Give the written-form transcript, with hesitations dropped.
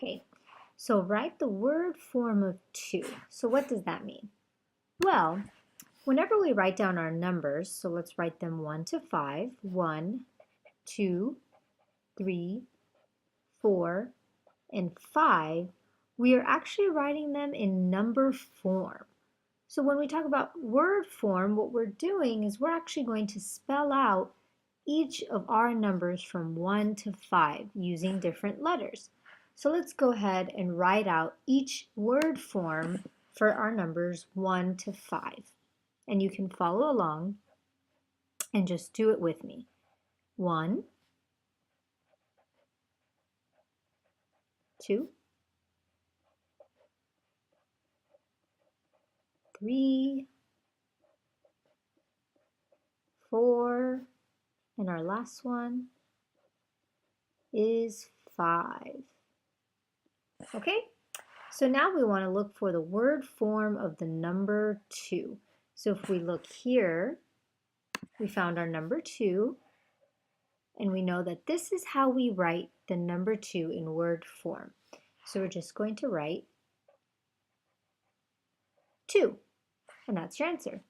Okay, so write the word form of 2. So what does that mean? Well, whenever we write down our numbers, so let's write them 1 to 5, 1, 2, 3, 4, and 5, we are actually writing them in number form. So when we talk about word form, what we're doing is we're actually going to spell out each of our numbers from 1 to 5 using different letters. So let's go ahead and write out each word form for our numbers 1 to 5. And you can follow along and just do it with me. 1, 2, 3, 4, and our last one is 5. Okay, so now we want to look for the word form of the number 2. So if we look here, we found our number 2, and we know that this is how we write the number 2 in word form. So we're just going to write 2, and that's your answer.